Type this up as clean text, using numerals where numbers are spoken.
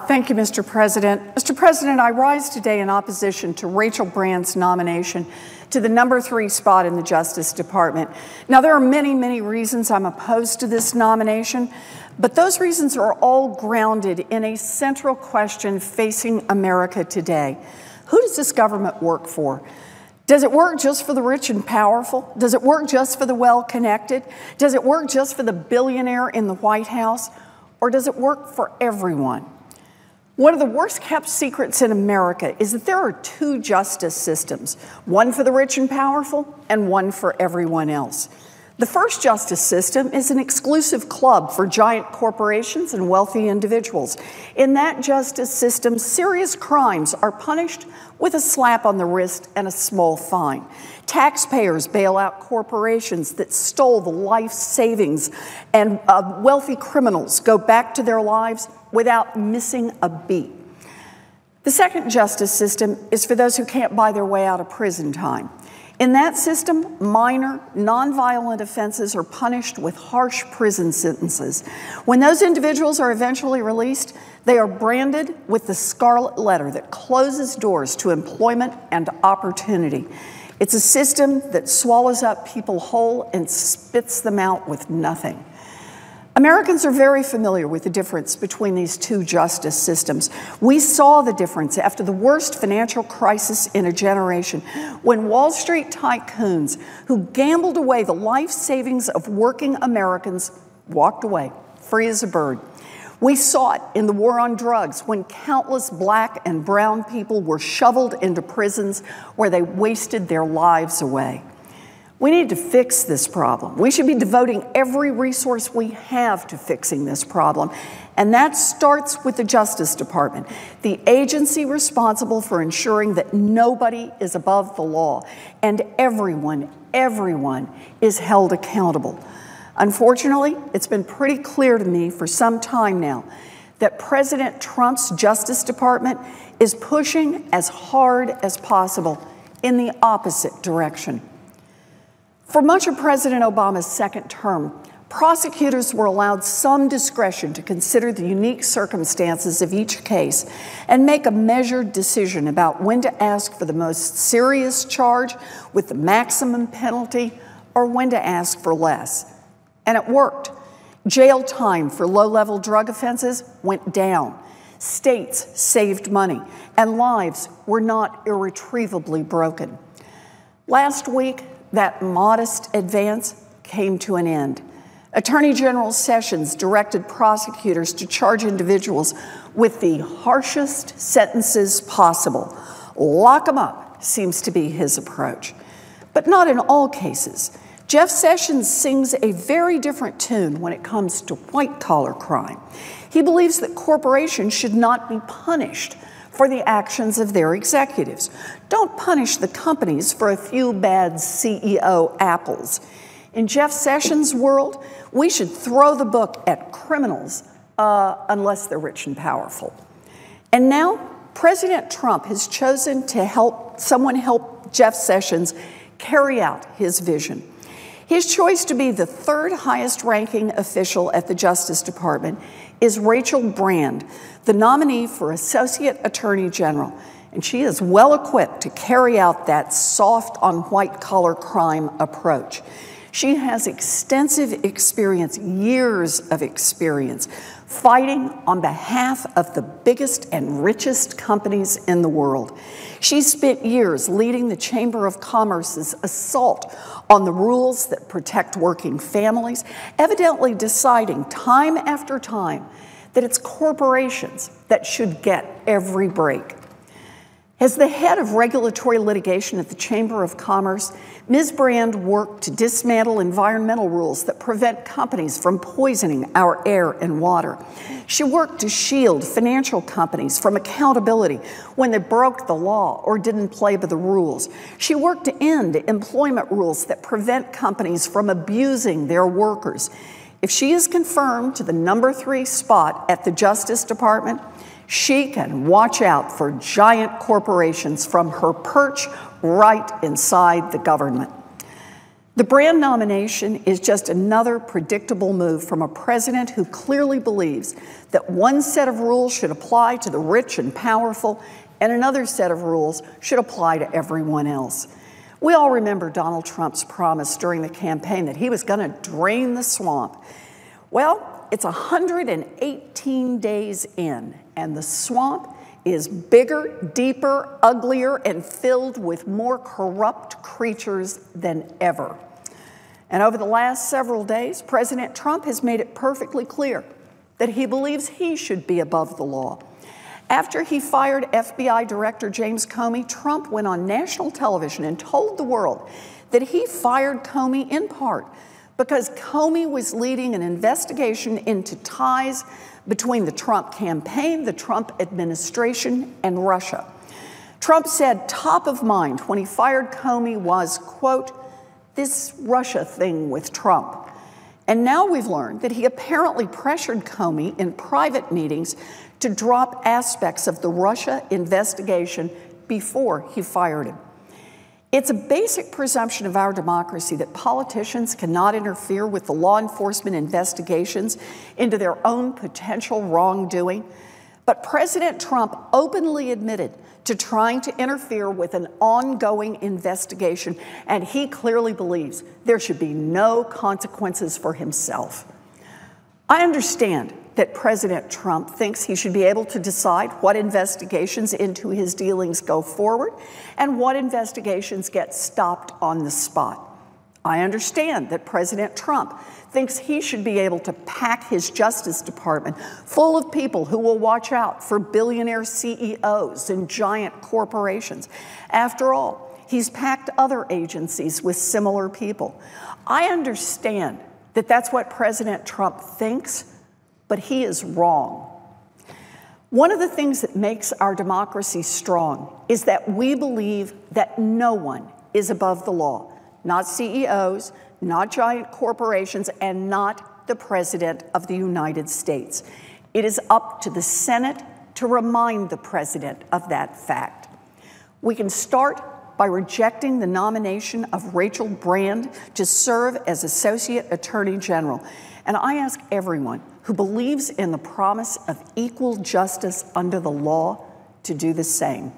Thank you, Mr. President. Mr. President, I rise today in opposition to Rachel Brand's nomination to the number 3 spot in the Justice Department. Now, there are many, many reasons I'm opposed to this nomination, but those reasons are all grounded in a central question facing America today. Who does this government work for? Does it work just for the rich and powerful? Does it work just for the well-connected? Does it work just for the billionaire in the White House? Or does it work for everyone? One of the worst kept secrets in America is that there are 2 justice systems, one for the rich and powerful and one for everyone else. The first justice system is an exclusive club for giant corporations and wealthy individuals. In that justice system, serious crimes are punished with a slap on the wrist and a small fine. Taxpayers bail out corporations that stole the life savings, and wealthy criminals go back to their lives without missing a beat. The second justice system is for those who can't buy their way out of prison time. In that system, minor, nonviolent offenses are punished with harsh prison sentences. When those individuals are eventually released, they are branded with the scarlet letter that closes doors to employment and opportunity. It's a system that swallows up people whole and spits them out with nothing. Americans are very familiar with the difference between these 2 justice systems. We saw the difference after the worst financial crisis in a generation, when Wall Street tycoons who gambled away the life savings of working Americans walked away, free as a bird. We saw it in the war on drugs, when countless black and brown people were shoveled into prisons where they wasted their lives away. We need to fix this problem. We should be devoting every resource we have to fixing this problem. And that starts with the Justice Department, the agency responsible for ensuring that nobody is above the law and everyone is held accountable. Unfortunately, it's been pretty clear to me for some time now that President Trump's Justice Department is pushing as hard as possible in the opposite direction. For much of President Obama's second term, prosecutors were allowed some discretion to consider the unique circumstances of each case and make a measured decision about when to ask for the most serious charge with the maximum penalty or when to ask for less. And it worked. Jail time for low-level drug offenses went down. States saved money, and lives were not irretrievably broken. Last week, that modest advance came to an end. Attorney General Sessions directed prosecutors to charge individuals with the harshest sentences possible. Lock them up seems to be his approach. But not in all cases. Jeff Sessions sings a very different tune when it comes to white-collar crime. He believes that corporations should not be punished for the actions of their executives. Don't punish the companies for a few bad CEO apples. In Jeff Sessions' world, we should throw the book at criminals unless they're rich and powerful. And now, President Trump has chosen to help Jeff Sessions carry out his vision. His choice to be the 3rd highest ranking official at the Justice Department is Rachel Brand, the nominee for Associate Attorney General, and she is well equipped to carry out that soft on white-collar crime approach. She has extensive experience, years of experience, fighting on behalf of the biggest and richest companies in the world. She spent years leading the Chamber of Commerce's assault on the rules that protect working families, evidently deciding time after time that it's corporations that should get every break. As the head of regulatory litigation at the Chamber of Commerce, Ms. Brand worked to dismantle environmental rules that prevent companies from poisoning our air and water. She worked to shield financial companies from accountability when they broke the law or didn't play by the rules. She worked to end employment rules that prevent companies from abusing their workers. If she is confirmed to the number 3 spot at the Justice Department, she can watch out for giant corporations from her perch right inside the government. The Brand nomination is just another predictable move from a president who clearly believes that one set of rules should apply to the rich and powerful, and another set of rules should apply to everyone else. We all remember Donald Trump's promise during the campaign that he was going to drain the swamp. Well, it's 118 days in, and the swamp is bigger, deeper, uglier, and filled with more corrupt creatures than ever. And over the last several days, President Trump has made it perfectly clear that he believes he should be above the law. After he fired FBI Director James Comey, Trump went on national television and told the world that he fired Comey in part because Comey was leading an investigation into ties between the Trump campaign, the Trump administration, and Russia. Trump said top of mind when he fired Comey was, quote, this Russia thing with Trump. And now we've learned that he apparently pressured Comey in private meetings to drop aspects of the Russia investigation before he fired him. It's a basic presumption of our democracy that politicians cannot interfere with the law enforcement investigations into their own potential wrongdoing. But President Trump openly admitted to trying to interfere with an ongoing investigation, and he clearly believes there should be no consequences for himself. I understand that President Trump thinks he should be able to decide what investigations into his dealings go forward and what investigations get stopped on the spot. I understand that President Trump thinks he should be able to pack his Justice Department full of people who will watch out for billionaire CEOs and giant corporations. After all, he's packed other agencies with similar people. I understand that that's what President Trump thinks, but he is wrong. One of the things that makes our democracy strong is that we believe that no one is above the law, not CEOs, not giant corporations, and not the President of the United States. It is up to the Senate to remind the President of that fact. We can start by rejecting the nomination of Rachel Brand to serve as Associate Attorney General. And I ask everyone who believes in the promise of equal justice under the law to do the same.